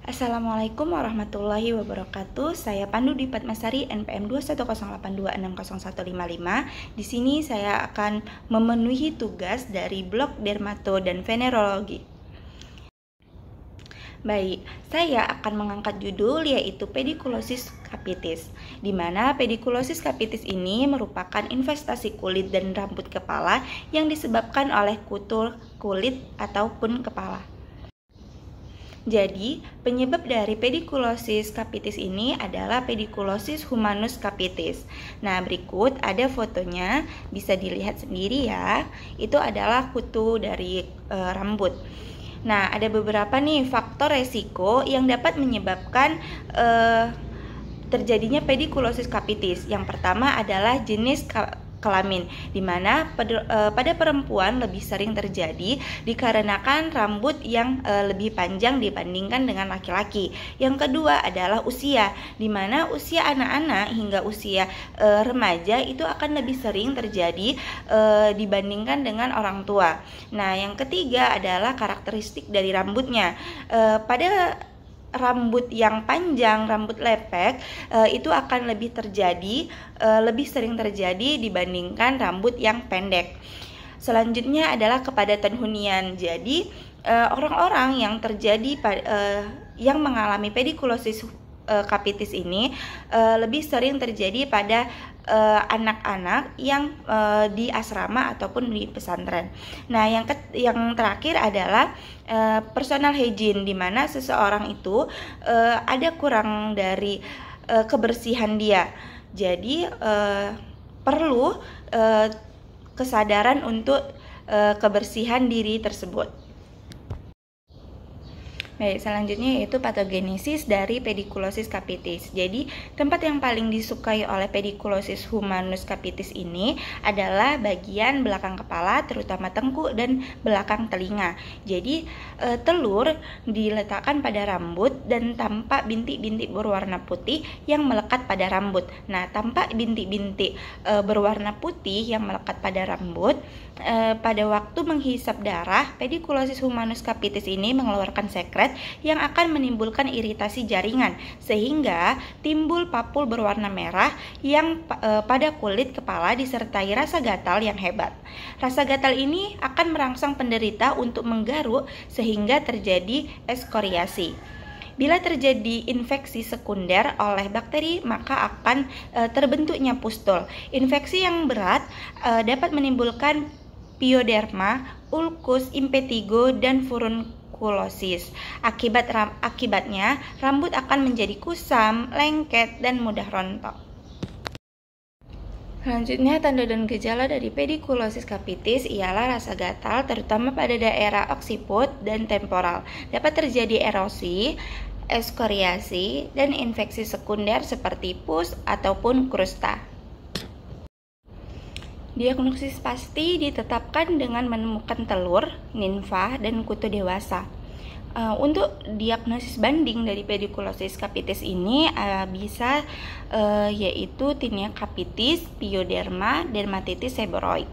Assalamualaikum warahmatullahi wabarakatuh. Saya Pandu Dwi Padmasari, NPM 21082660155. Di sini saya akan memenuhi tugas dari blok dermato dan venerologi. Baik, saya akan mengangkat judul yaitu pedikulosis capitis, di mana pedikulosis capitis ini merupakan investasi kulit dan rambut kepala yang disebabkan oleh kutu kulit ataupun kepala. Jadi, penyebab dari pedikulosis capitis ini adalah pedikulosis humanus capitis. Nah, berikut ada fotonya, bisa dilihat sendiri ya. Itu adalah kutu dari rambut. Nah, ada beberapa nih faktor resiko yang dapat menyebabkan terjadinya pedikulosis capitis. Yang pertama adalah jenis kelamin, di mana pada perempuan lebih sering terjadi dikarenakan rambut yang lebih panjang dibandingkan dengan laki-laki. Yang kedua adalah usia, di mana usia anak-anak hingga usia remaja itu akan lebih sering terjadi dibandingkan dengan orang tua. Nah, yang ketiga adalah karakteristik dari rambutnya. Pada rambut yang panjang, rambut lepek, itu akan lebih sering terjadi dibandingkan rambut yang pendek. Selanjutnya adalah kepadatan hunian. Jadi orang-orang yang yang mengalami pedikulosis capitis ini lebih sering terjadi pada anak-anak yang di asrama ataupun di pesantren. Nah, yang terakhir adalah personal hygiene, di mana seseorang itu ada kurang dari kebersihan dia. Jadi perlu kesadaran untuk kebersihan diri tersebut. Baik, selanjutnya yaitu patogenesis dari pedikulosis capitis. Jadi, tempat yang paling disukai oleh pedikulosis humanus capitis ini adalah bagian belakang kepala, terutama tengkuk dan belakang telinga. Jadi, telur diletakkan pada rambut dan tampak bintik-bintik berwarna putih yang melekat pada rambut. Nah, tampak bintik-bintik berwarna putih yang melekat pada rambut pada waktu menghisap darah. Pedikulosis humanus capitis ini mengeluarkan sekret yang akan menimbulkan iritasi jaringan sehingga timbul papul berwarna merah yang pada kulit kepala disertai rasa gatal yang hebat. Rasa gatal ini akan merangsang penderita untuk menggaruk sehingga terjadi ekskoriasi. Bila terjadi infeksi sekunder oleh bakteri, maka akan terbentuknya pustul. Infeksi yang berat dapat menimbulkan pioderma, ulkus, impetigo, dan furunkulosis. Akibatnya, rambut akan menjadi kusam, lengket, dan mudah rontok. Selanjutnya, tanda dan gejala dari pedikulosis capitis ialah rasa gatal, terutama pada daerah oksiput dan temporal. Dapat terjadi erosi, ekskoriasi, dan infeksi sekunder seperti pus ataupun krusta. Diagnosis pasti ditetapkan dengan menemukan telur, nimfa, dan kutu dewasa. Untuk diagnosis banding dari pedikulosis capitis ini bisa yaitu tinea capitis, pioderma, dermatitis seborrhoid.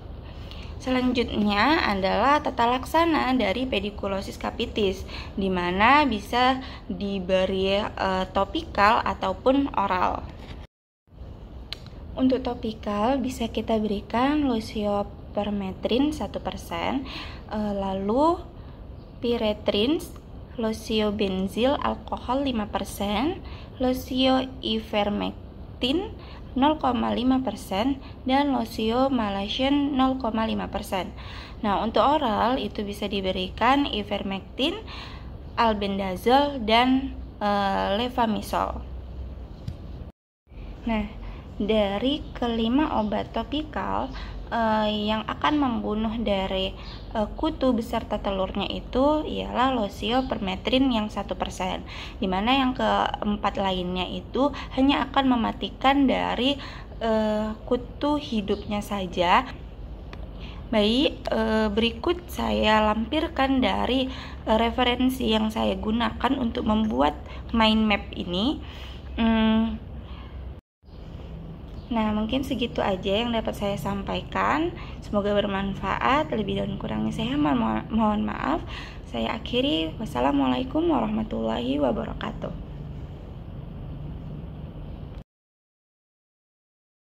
Selanjutnya adalah tata laksana dari pedikulosis capitis, di mana bisa diberi topikal ataupun oral. Untuk topikal bisa kita berikan losiopermetrin 1%, lalu piretrin, losiobenzil alkohol 5%, losioivermectin 0,5%, dan losiomalacein 0,5%. Nah, untuk oral itu bisa diberikan ivermectin, albendazole, dan levamisol. Nah, dari kelima obat topikal yang akan membunuh dari kutu beserta telurnya itu ialah losiopermetrin yang 1%, dimana yang keempat lainnya itu hanya akan mematikan dari kutu hidupnya saja. Baik, berikut saya lampirkan dari referensi yang saya gunakan untuk membuat mind map ini. Nah, mungkin segitu aja yang dapat saya sampaikan. Semoga bermanfaat. Lebih dan kurangnya saya mohon maaf. Saya akhiri, wassalamualaikum warahmatullahi wabarakatuh.